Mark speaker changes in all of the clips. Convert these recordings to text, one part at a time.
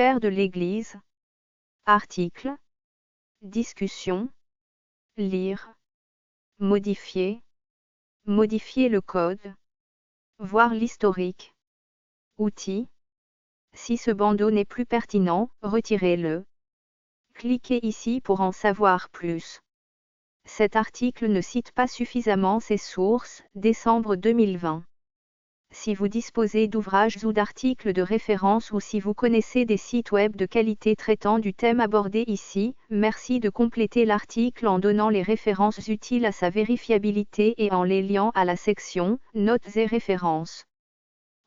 Speaker 1: pères de l'Église. Article. Discussion. Lire. Modifier. Modifier le code. Voir l'historique. Outils. Si ce bandeau n'est plus pertinent, retirez-le. Cliquez ici pour en savoir plus. Cet article ne cite pas suffisamment ses sources, décembre 2020. Si vous disposez d'ouvrages ou d'articles de référence ou si vous connaissez des sites web de qualité traitant du thème abordé ici, merci de compléter l'article en donnant les références utiles à sa vérifiabilité et en les liant à la section « Notes et références ».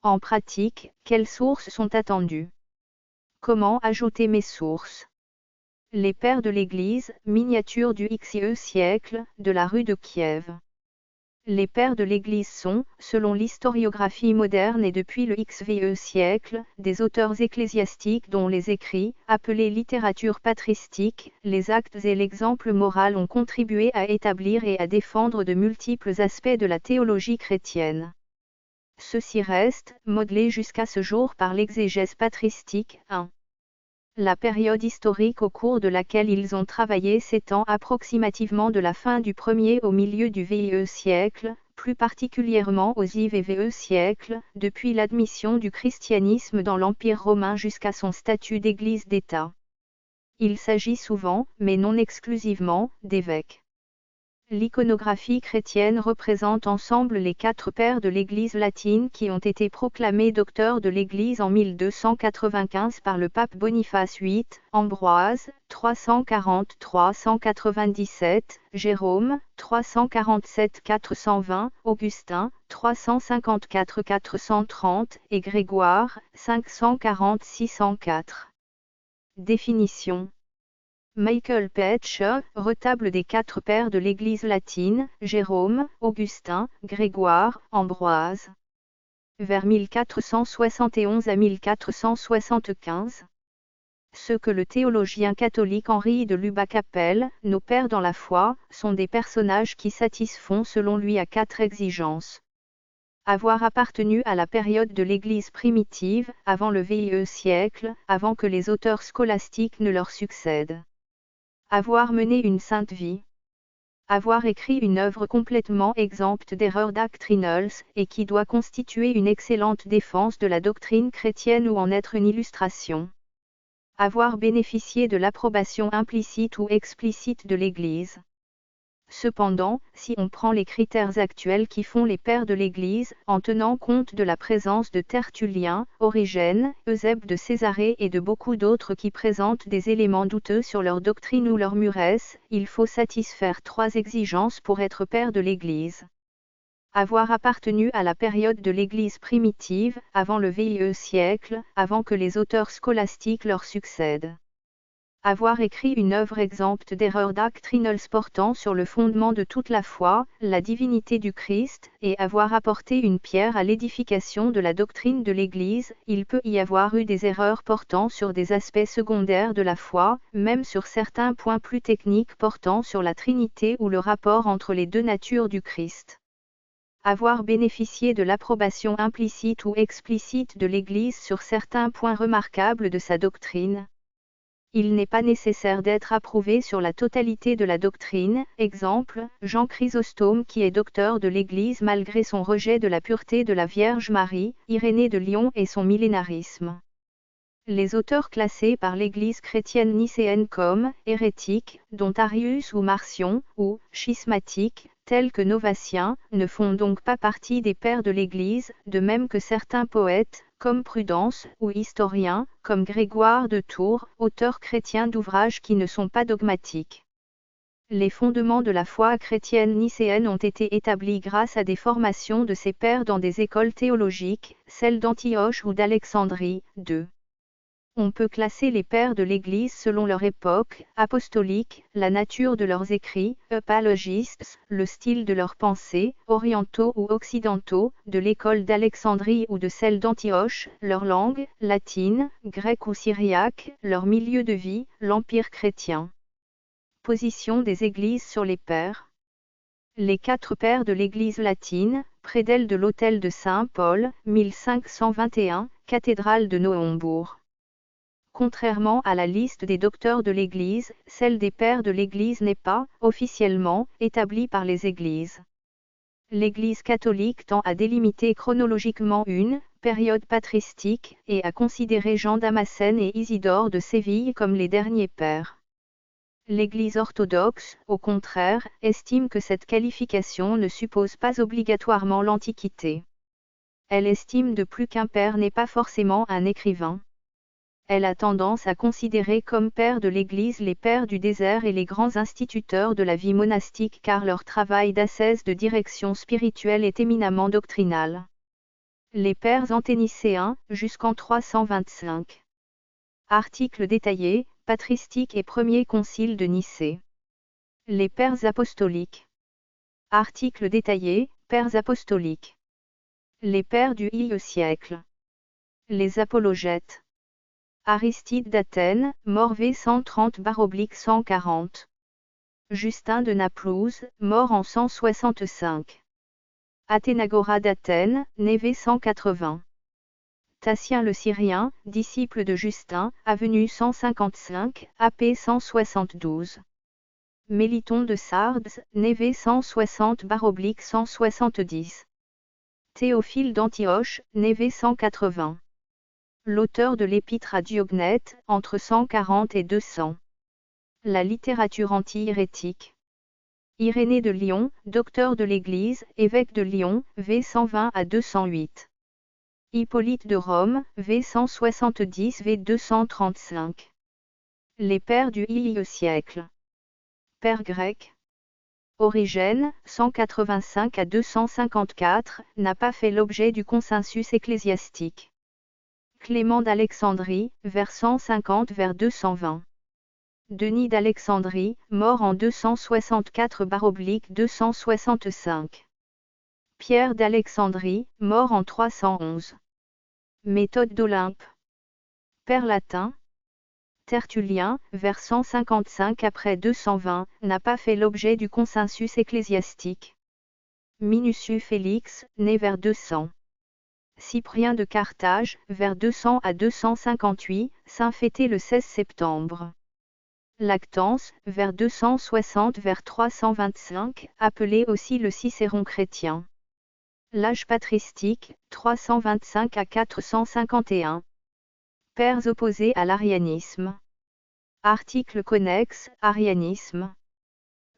Speaker 1: En pratique, quelles sources sont attendues? Comment ajouter mes sources? Les pères de l'Église, miniature du XIe siècle, de la rue de Kiev. Les pères de l'Église sont, selon l'historiographie moderne et depuis le XVe siècle, des auteurs ecclésiastiques dont les écrits, appelés littérature patristique, les actes et l'exemple moral ont contribué à établir et à défendre de multiples aspects de la théologie chrétienne. Ceci reste, modelé jusqu'à ce jour par l'exégèse patristique. 1. La période historique au cours de laquelle ils ont travaillé s'étend approximativement de la fin du 1er au milieu du VIe siècle, plus particulièrement aux IV et VE siècles, depuis l'admission du christianisme dans l'Empire romain jusqu'à son statut d'église d'État. Il s'agit souvent, mais non exclusivement, d'évêques. L'iconographie chrétienne représente ensemble les 4 pères de l'Église latine qui ont été proclamés docteurs de l'Église en 1295 par le pape Boniface VIII, Ambroise, 340-397, Jérôme, 347-420, Augustin, 354-430 et Grégoire, 540-604. Définition. Michael Petsch, retable des 4 pères de l'Église latine, Jérôme, Augustin, Grégoire, Ambroise. Vers 1471 à 1475. Ce que le théologien catholique Henri de Lubac appelle « nos pères dans la foi » sont des personnages qui satisfont selon lui à 4 exigences. Avoir appartenu à la période de l'Église primitive, avant le VIe siècle, avant que les auteurs scolastiques ne leur succèdent. Avoir mené une sainte vie. Avoir écrit une œuvre complètement exempte d'erreurs doctrinales, et qui doit constituer une excellente défense de la doctrine chrétienne ou en être une illustration. Avoir bénéficié de l'approbation implicite ou explicite de l'Église. Cependant, si on prend les critères actuels qui font les pères de l'Église, en tenant compte de la présence de Tertullien, Origène, Eusèbe de Césarée et de beaucoup d'autres qui présentent des éléments douteux sur leur doctrine ou leur mûresse, il faut satisfaire 3 exigences pour être père de l'Église. Avoir appartenu à la période de l'Église primitive, avant le VIe siècle, avant que les auteurs scolastiques leur succèdent. Avoir écrit une œuvre exempte d'erreurs doctrinales portant sur le fondement de toute la foi, la divinité du Christ, et avoir apporté une pierre à l'édification de la doctrine de l'Église, il peut y avoir eu des erreurs portant sur des aspects secondaires de la foi, même sur certains points plus techniques portant sur la Trinité ou le rapport entre les 2 natures du Christ. Avoir bénéficié de l'approbation implicite ou explicite de l'Église sur certains points remarquables de sa doctrine. Il n'est pas nécessaire d'être approuvé sur la totalité de la doctrine, exemple, Jean Chrysostome qui est docteur de l'Église malgré son rejet de la pureté de la Vierge Marie, Irénée de Lyon et son millénarisme. Les auteurs classés par l'Église chrétienne nicéenne comme hérétiques, dont Arius ou Marcion, ou schismatiques, tels que Novatien, ne font donc pas partie des pères de l'Église, de même que certains poètes, comme Prudence, ou historiens, comme Grégoire de Tours, auteurs chrétiens d'ouvrages qui ne sont pas dogmatiques. Les fondements de la foi chrétienne nicéenne ont été établis grâce à des formations de ces pères dans des écoles théologiques, celles d'Antioche ou d'Alexandrie. 2. On peut classer les pères de l'Église selon leur époque apostolique, la nature de leurs écrits, apologistes, le style de leurs pensées, orientaux ou occidentaux, de l'école d'Alexandrie ou de celle d'Antioche, leur langue, latine, grecque ou syriaque, leur milieu de vie, l'empire chrétien. Position des églises sur les pères. Les 4 pères de l'Église latine, prédelle de l'autel de Saint-Paul, 1521, cathédrale de Naumbourg. Contrairement à la liste des docteurs de l'Église, celle des pères de l'Église n'est pas, officiellement, établie par les Églises. L'Église catholique tend à délimiter chronologiquement une période patristique et à considérer Jean Damascène et Isidore de Séville comme les derniers pères. L'Église orthodoxe, au contraire, estime que cette qualification ne suppose pas obligatoirement l'Antiquité. Elle estime de plus qu'un père n'est pas forcément un écrivain. Elle a tendance à considérer comme pères de l'Église les pères du désert et les grands instituteurs de la vie monastique car leur travail d'ascèse de direction spirituelle est éminemment doctrinal. Les pères anténicéens, jusqu'en 325. Article détaillé, patristique et premier concile de Nicée. Les pères apostoliques. Article détaillé, pères apostoliques. Les pères du I siècle. Les apologètes. Aristide d'Athènes, mort v 130/140. Justin de Naplouse, mort en 165. Athénagora d'Athènes, né v 180. Tatien le Syrien, disciple de Justin, avenue 155, AP 172. Méliton de Sardes, né v 160/170. Théophile d'Antioche, né v 180. L'auteur de l'épître à Diognète, entre 140 et 200. La littérature anti-hérétique. Irénée de Lyon, docteur de l'Église, évêque de Lyon, v 120 à 208. Hippolyte de Rome, v 170 v 235. Les pères du I siècle. Pères grecs. Origène, 185 à 254, n'a pas fait l'objet du consensus ecclésiastique. Clément d'Alexandrie, vers 150 vers 220. Denis d'Alexandrie, mort en 264/265. Pierre d'Alexandrie, mort en 311. Méthode d'Olympe. Père latin. Tertullien, vers 155 après 220, n'a pas fait l'objet du consensus ecclésiastique. Minucius Félix, né vers 200. Cyprien de Carthage, vers 200 à 258, saint fêté le 16 septembre. Lactance, vers 260 vers 325, appelé aussi le Cicéron chrétien. L'âge patristique, 325 à 451. Pères opposés à l'arianisme. Article connexe, arianisme.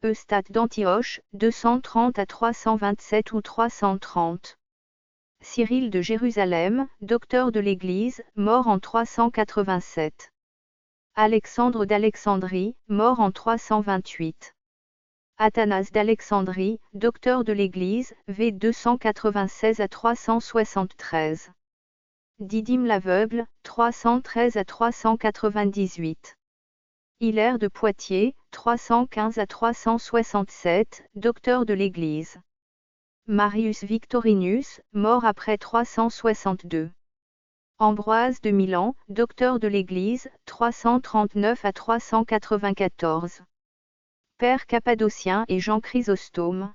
Speaker 1: Eustate d'Antioche, 230 à 327 ou 330. Cyril de Jérusalem, docteur de l'Église, mort en 387. Alexandre d'Alexandrie, mort en 328. Athanase d'Alexandrie, docteur de l'Église, v 296 à 373. Didyme l'aveugle, 313 à 398. Hilaire de Poitiers, 315 à 367, docteur de l'Église. Marius Victorinus, mort après 362. Ambroise de Milan, docteur de l'Église, 339 à 394. Père Cappadocien et Jean Chrysostome.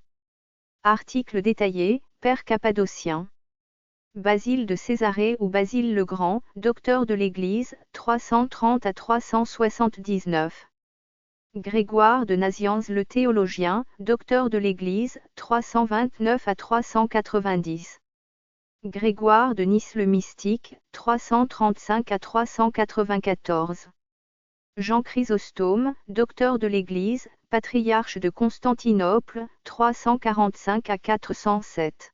Speaker 1: Article détaillé, Père Cappadocien. Basile de Césarée ou Basile le Grand, docteur de l'Église, 330 à 379. Grégoire de Nazianze le théologien, docteur de l'Église, 329 à 390. Grégoire de Nice le mystique, 335 à 394. Jean Chrysostome, docteur de l'Église, patriarche de Constantinople, 345 à 407.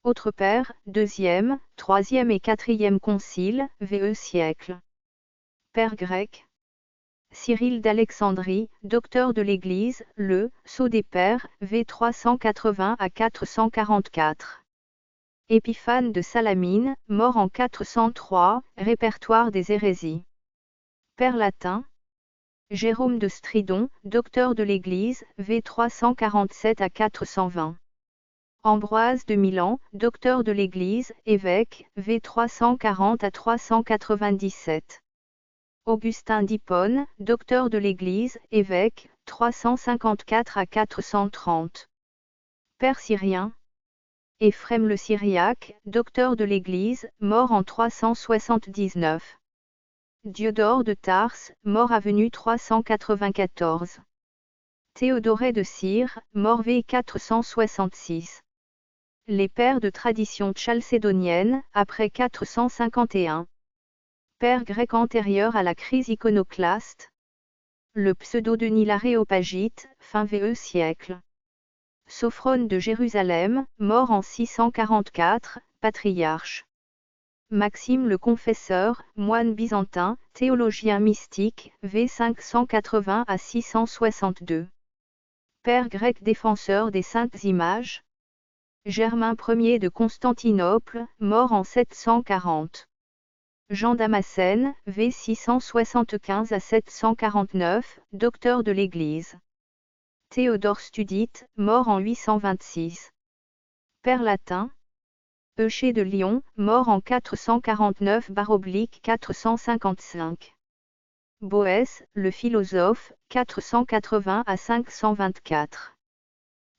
Speaker 1: Autres pères, 2e, 3e et 4e concile, VE siècle. Père grec. Cyril d'Alexandrie, docteur de l'Église, le Sceau des Pères, v 380 à 444. Épiphane de Salamine, mort en 403, répertoire des hérésies. Père latin. Jérôme de Stridon, docteur de l'Église, v 347 à 420. Ambroise de Milan, docteur de l'Église, évêque, v 340 à 397. Augustin d'Hippone, docteur de l'Église, évêque, 354 à 430. Père syrien. Éphrem le Syriaque, docteur de l'Église, mort en 379. Diodore de Tarse, mort avenue 394. Théodoret de Cire, mort v 466. Les pères de tradition chalcédonienne, après 451. Père grec antérieur à la crise iconoclaste. Le pseudo-Denis l'Aréopagite, fin VE siècle. Sophrone de Jérusalem, mort en 644, patriarche. Maxime le Confesseur, moine byzantin, théologien mystique, v 580 à 662. Père grec défenseur des saintes images. Germain Ier de Constantinople, mort en 740. Jean Damascène, v 675 à 749, docteur de l'Église. Théodore Studite, mort en 826. Père latin. Eucher de Lyon, mort en 449/455. Boès, le philosophe, 480 à 524.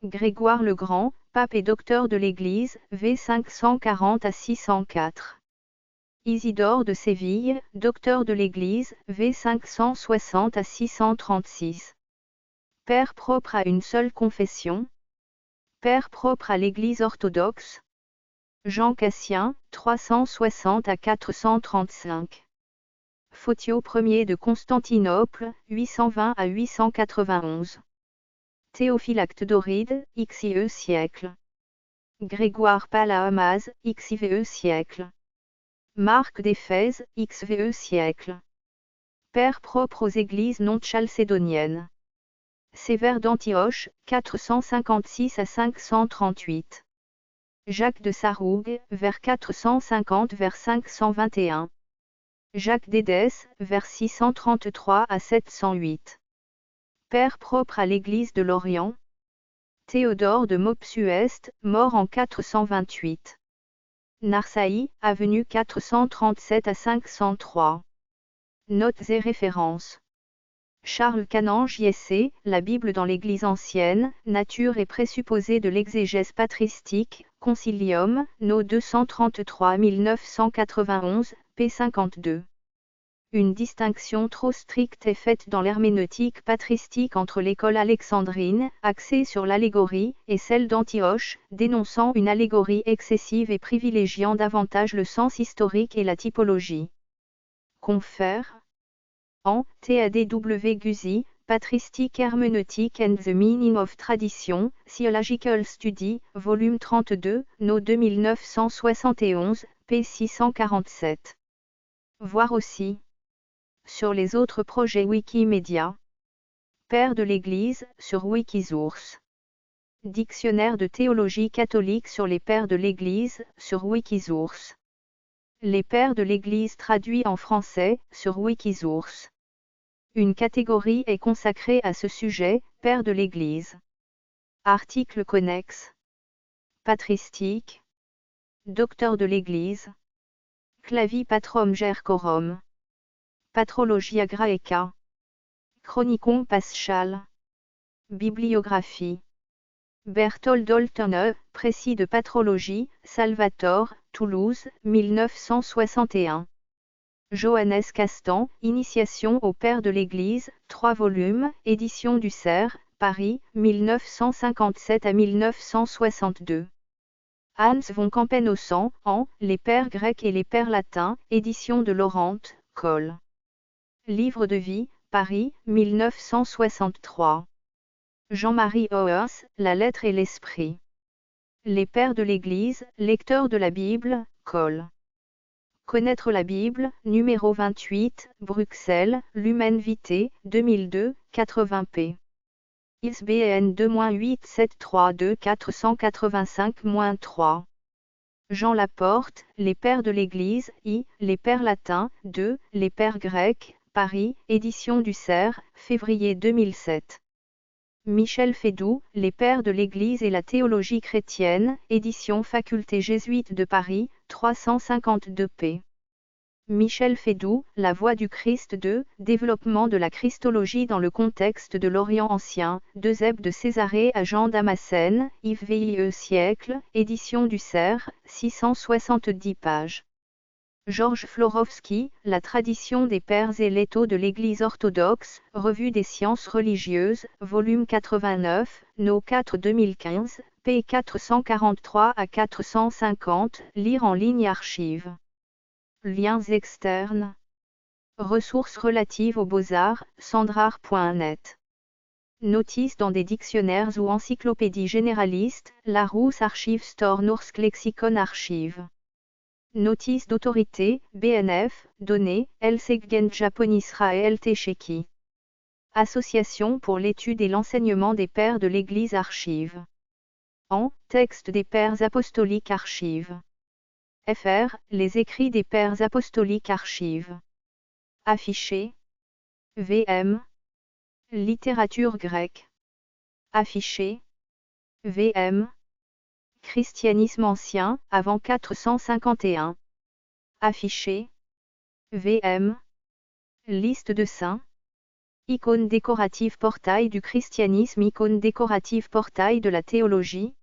Speaker 1: Grégoire le Grand, pape et docteur de l'Église, v 540 à 604. Isidore de Séville, docteur de l'Église, v 560 à 636. Père propre à une seule confession. Père propre à l'Église orthodoxe. Jean Cassien, 360 à 435. Photio Ier de Constantinople, 820 à 891. Théophylacte d'Oride, XIe siècle. Grégoire Palaamase, XIVe siècle. Marc d'Éphèse, XVe siècle. Père propre aux églises non chalcédoniennes. Sévère d'Antioche, 456 à 538. Jacques de Sarougue, vers 450 vers 521. Jacques d'Édesse, vers 633 à 708. Père propre à l'Église de l'Orient. Théodore de Mopsueste, mort en 428. Narsaï, avenue 437 à 503. Notes et références. Charles Canange-Yessé, La Bible dans l'Église ancienne, nature et présupposés de l'exégèse patristique, Concilium, No 233 1991, p. 52. Une distinction trop stricte est faite dans l'herméneutique patristique entre l'école alexandrine, axée sur l'allégorie, et celle d'Antioche, dénonçant une allégorie excessive et privilégiant davantage le sens historique et la typologie. Confère. En TADW Guzzi, Patristic Hermeneutic and the Meaning of Tradition, Theological Study, volume 32, No 2971, p. 647. Voir aussi. Sur les autres projets Wikimedia. Père de l'Église, sur Wikisource. Dictionnaire de théologie catholique sur les pères de l'Église, sur Wikisource. Les pères de l'Église traduits en français, sur Wikisource. Une catégorie est consacrée à ce sujet, pères de l'Église. Article connexe. Patristique. Docteur de l'Église. Clavi Patrum Gercorum. Patrologia Graeca. Chronicon Paschal. Bibliographie. Berthold Oltene, Précis de patrologie, Salvatore, Toulouse, 1961. Johannes Castan, Initiation au Père de l'Église, 3 volumes, édition du Cerf, Paris, 1957 à 1962. Hans von Campenhausen, en Les Pères grecs et les Pères latins, édition de Laurent, Col. Livre de vie, Paris, 1963. Jean-Marie Oers, La lettre et l'esprit. Les Pères de l'Église, lecteurs de la Bible, Col. Connaître la Bible, numéro 28, Bruxelles, Lumen Vitae, 2002, 80p. ISBN 2-8732485-3. Jean Laporte, Les Pères de l'Église, Les Pères latins, 2, Les Pères grecs, Paris, édition du Cerf, février 2007. Michel Fédoux, Les Pères de l'Église et la théologie chrétienne, édition Faculté jésuite de Paris, 352p. Michel Fédoux, La Voix du Christ 2, Développement de la Christologie dans le contexte de l'Orient ancien, Eusèbe de Césarée à Jean Damascène, Yves VIe siècle, édition du Cerf, 670 pages. Georges Florovsky, La tradition des pères et l'étau de l'Église orthodoxe, Revue des sciences religieuses, volume 89, No 4 2015, p. 443 à 450, lire en ligne archives. Liens externes. Ressources relatives aux beaux-arts, sandrard.net. Notices dans des dictionnaires ou encyclopédies généralistes, Larousse Archive Store Norsk Lexicon Archive. Notice d'autorité, BNF, données, Elseggen Japon Israël Tchèque. Association pour l'étude et l'enseignement des pères de l'Église Archive. En, texte des pères apostoliques Archive. Fr, les écrits des pères apostoliques Archive. Affiché. VM. Littérature grecque. Affiché. VM. Christianisme ancien, avant 451. Affiché. VM. Liste de saints. Icône décorative portail du christianisme. Icône décorative portail de la théologie.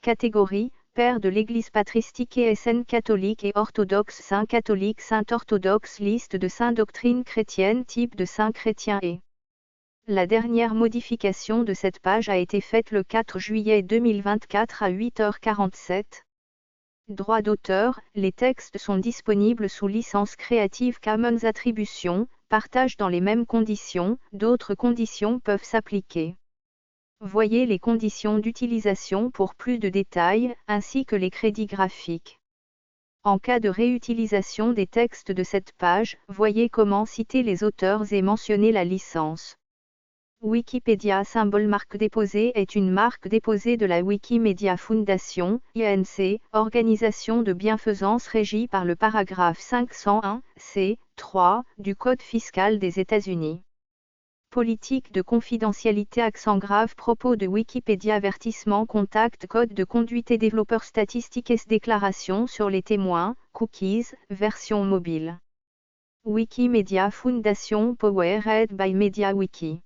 Speaker 1: Catégorie, père de l'Église patristique et SN catholique et orthodoxe. Saint catholique, saint orthodoxe. Liste de saints. Doctrine chrétienne. Type de saint chrétien et la dernière modification de cette page a été faite le 4 juillet 2024 à 8h47. Droit d'auteur, les textes sont disponibles sous licence Creative Commons Attribution, partage dans les mêmes conditions, d'autres conditions peuvent s'appliquer. Voyez les conditions d'utilisation pour plus de détails, ainsi que les crédits graphiques. En cas de réutilisation des textes de cette page, voyez comment citer les auteurs et mentionner la licence. Wikipédia symbole marque déposée est une marque déposée de la Wikimedia Foundation, INC, organisation de bienfaisance régie par le paragraphe 501, c. 3, du Code fiscal des États-Unis. Politique de confidentialité. Accent grave. Propos de Wikipédia. Avertissement. Contact. Code de conduite et développeur statistique et déclaration sur les témoins, cookies, version mobile. Wikimedia Foundation Powered by MediaWiki.